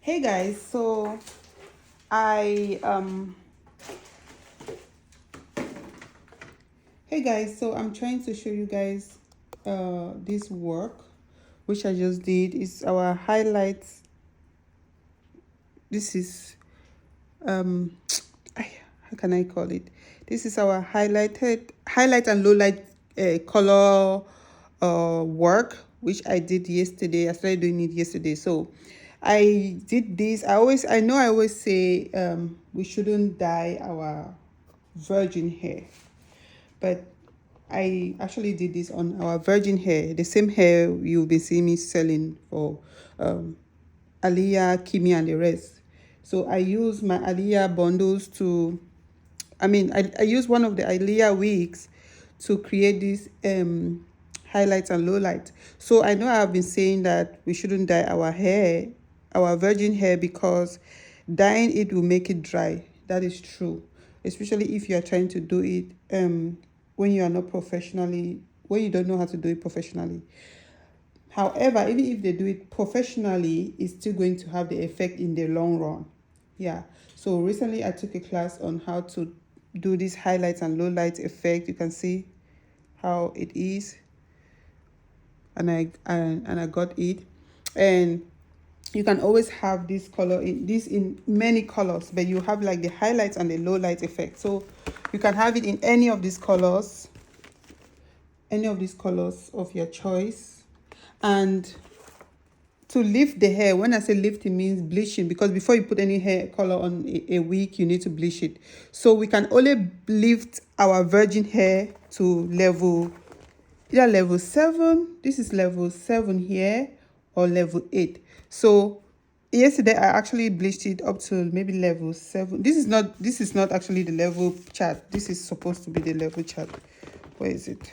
Hey guys, so I hey guys, so I'm trying to show you guys this work which I just did. Is our highlights. This is how can I call it? This is our highlight and low light color work which I did yesterday. I started doing it yesterday. So I did this. I always say we shouldn't dye our virgin hair, but I actually did this on our virgin hair, the same hair you'll be seeing me selling for Aliyah, Kimi, and the rest. So I use my Aliyah bundles I use one of the Aliyah wigs to create this highlights and lowlights. So I know I've been saying that we shouldn't dye our hair, our virgin hair, because dyeing it will make it dry. That is true, especially if you are trying to do it when you are not professionally, when you don't know how to do it professionally. However, even if they do it professionally, it's still going to have the effect in the long run. Yeah. So recently I took a class on how to do this highlights and lowlights effect. You can see how it is, and I got it. And you can always have in many colors, but you have like the highlights and the lowlight effect. So you can have it in any of these colors of your choice. And to lift the hair, when I say lift, it means bleaching, because before you put any hair color on a wig, you need to bleach it. So we can only lift our virgin hair to either level 7, this is level 7 here, or level 8. So yesterday I actually bleached it up to maybe level 7. This is not actually the level chart. This is supposed to be the level chart. Where is it?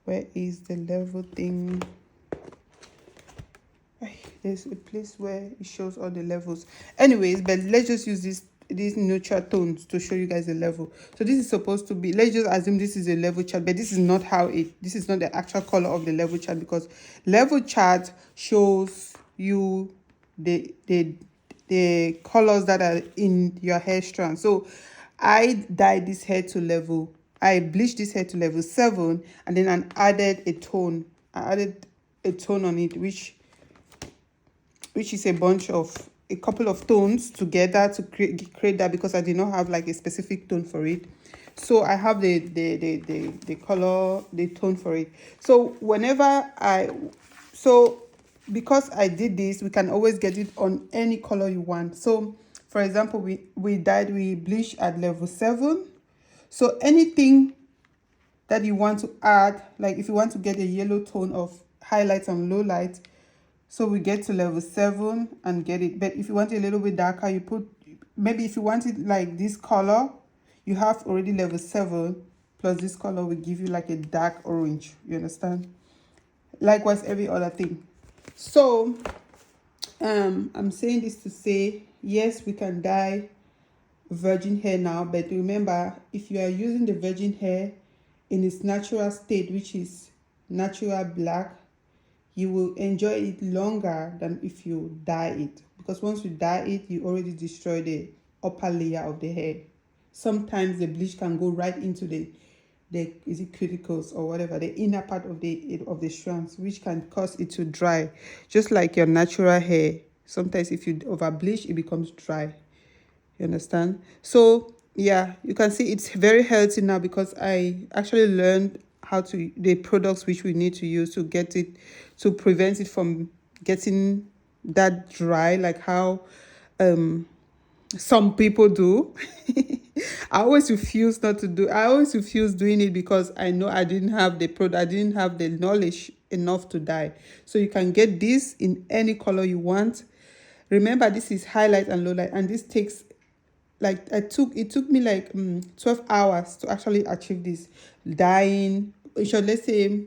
Where is the level thing? There's a place where it shows all the levels. Anyways, but let's just use these neutral tones to show you guys the level. So this is supposed to be, let's just assume this is a level chart, but this is not this is not the actual color of the level chart, because level chart shows you the colors that are in your hair strand. So I dyed this hair to level, I bleached this hair to level 7, and then I added a tone. I added a tone on it, which is a couple of tones together to create that, because I did not have like a specific tone for it. So I have the color, the tone for it. So because I did this, we can always get it on any color you want. So for example, we bleached at level 7. So anything that you want to add, like if you want to get a yellow tone of highlights and lowlights, so we get to level 7 and get it. But if you want it a little bit darker, you put, maybe if you want it like this color, you have already level 7, plus this color will give you like a dark orange. You understand? Likewise, every other thing. So I'm saying this to say, yes, we can dye virgin hair now, but remember, if you are using the virgin hair in its natural state, which is natural black, you will enjoy it longer than if you dye it, because once you dye it, you already destroy the upper layer of the hair. Sometimes the bleach can go right into the is it cuticles or whatever, the inner part of the strands, which can cause it to dry, just like your natural hair. Sometimes if you over bleach, it becomes dry. You understand? So yeah, you can see it's very healthy now, because I actually learned how to the products which we need to use to get it, to prevent it from getting that dry, like how some people do. I always refuse doing it, because I know I didn't have the product, I didn't have the knowledge enough to dye. So you can get this in any color you want. Remember, this is highlight and low light, and this takes like it took me like 12 hours to actually achieve this dyeing. Let's say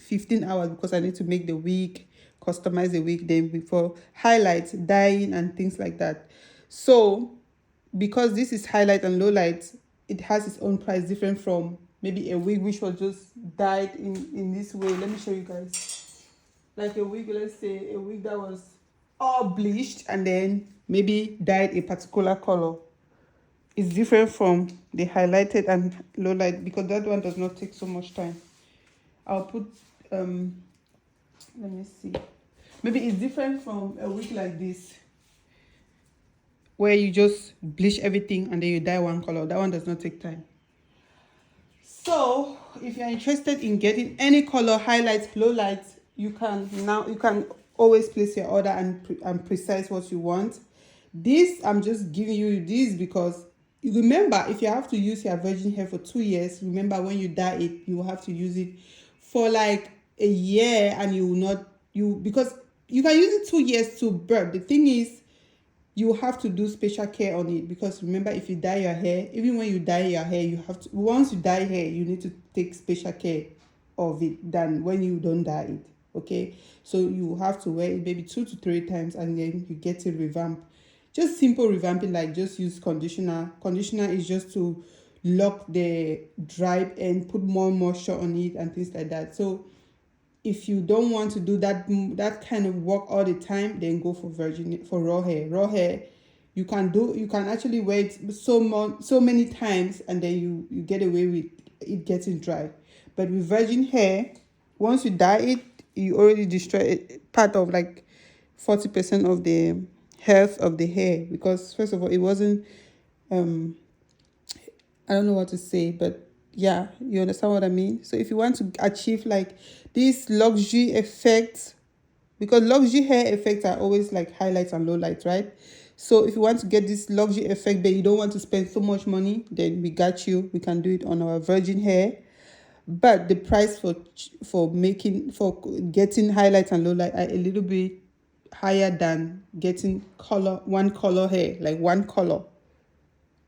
15 hours, because I need to make the wig, customize the wig, then before highlights, dyeing, and things like that. So because this is highlight and low light, it has its own price, different from maybe a wig which was just dyed in this way. Let me show you guys. Like a wig, let's say a wig that was all bleached and then maybe dyed a particular color. It's different from the highlighted and low light because that one does not take so much time. I'll put let me see. Maybe it's different from a wig like this, where you just bleach everything and then you dye one color. That one does not take time. So if you're interested in getting any color, highlights, low lights, you can always place your order and precise what you want. This, I'm just giving you this because remember, if you have to use your virgin hair for 2 years, remember when you dye it, you will have to use it for like a year, and you will not because you can use it 2 years to birth. The thing is, you have to do special care on it because remember, if you dye your hair, even when you dye your hair, you have to, once you dye hair, you need to take special care of it than when you don't dye it. Okay, so you have to wear it maybe 2 to 3 times and then you get it revamped. Just simple revamping, like just use conditioner. Conditioner is just to lock the dried and put more moisture on it and things like that. So if you don't want to do that kind of work all the time, then go for raw hair. Raw hair, you can actually wear it so many times and then you get away with it getting dry. But with virgin hair, once you dye it, you already destroy part of like 40% of the health of the hair, because first of all, it wasn't I don't know what to say, but yeah, you understand what I mean. So if you want to achieve like this luxury effect, because luxury hair effects are always like highlights and lowlights, right? So if you want to get this luxury effect but you don't want to spend so much money, then we got you. We can do it on our virgin hair. But the price for getting highlights and lowlight are a little bit higher than getting one color hair, like one color,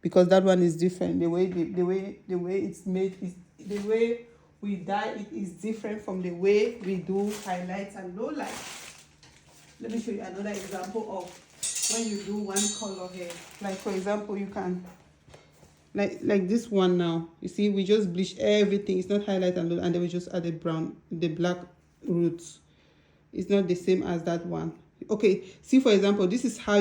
because that one is different. The way it's made is, the way we dye it is different from the way we do highlights and lowlights. Let me show you another example of when you do one color hair. Like for example, you can like this one now. You see, we just bleach everything. It's not highlight and low, and then we just add the black roots. It's not the same as that one. Okay, see for example, this is how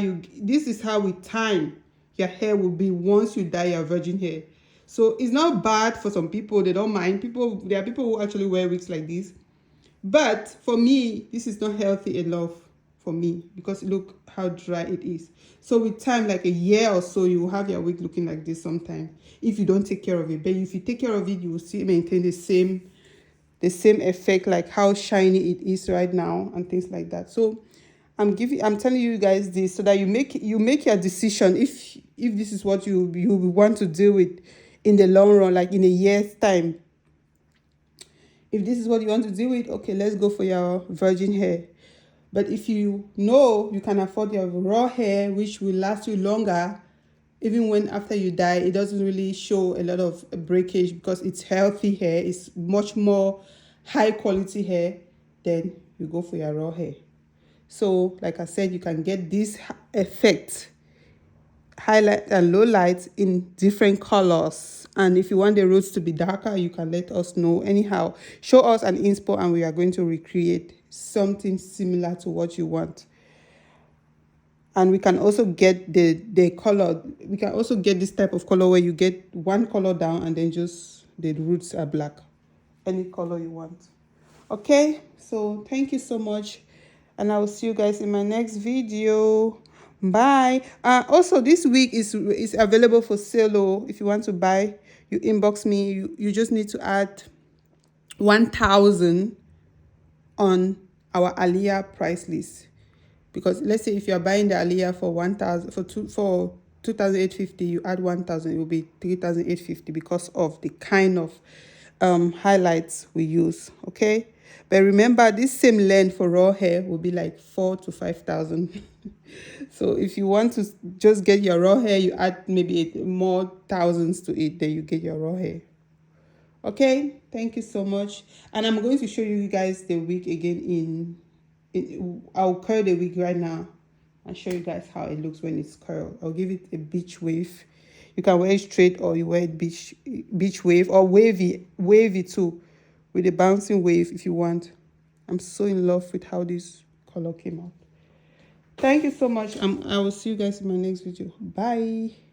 with time your hair will be once you dye your virgin hair. So it's not bad for some people. They don't mind. There are people who actually wear wigs like this. But for me, this is not healthy enough for me, because look how dry it is. So with time, like a year or so, you will have your wig looking like this sometime if you don't take care of it. But if you take care of it, you will still maintain the same effect, like how shiny it is right now and things like that. So I'm telling you guys this so that you make your decision if this is what you want to deal with in the long run, like in a year's time. If this is what you want to deal with, okay, let's go for your virgin hair. But if you know you can afford your raw hair, which will last you longer, even when after you dye, it doesn't really show a lot of breakage because it's healthy hair, it's much more high quality hair, then you go for your raw hair. So like I said, you can get this effect, highlight and low light, in different colors. And if you want the roots to be darker, you can let us know. Anyhow, show us an inspo and we are going to recreate something similar to what you want. And we can also get the color. We can also get this type of color where you get one color down and then just the roots are black. Any color you want. Okay, so thank you so much, and I will see you guys in my next video. Bye. Also, this wig is available for sale. If you want to buy, you inbox me. You just need to add 1,000 on our Aliyah price list, because let's say if you are buying the Aliyah for 1,000 for 2,850, you add 1,000, it will be 3,850 because of the kind of highlights we use. Okay, but remember, this same length for raw hair will be like 4,000 to 5,000. So if you want to just get your raw hair, you add maybe more thousands to it, then you get your raw hair. Okay, thank you so much. And I'm going to show you guys the wig again I'll curl the wig right now and show you guys how it looks when it's curled. I'll give it a beach wave. You can wear it straight or you wear it beach wave, or wavy too, with a bouncing wave if you want. I'm so in love with how this color came out. Thank you so much. I will see you guys in my next video. Bye.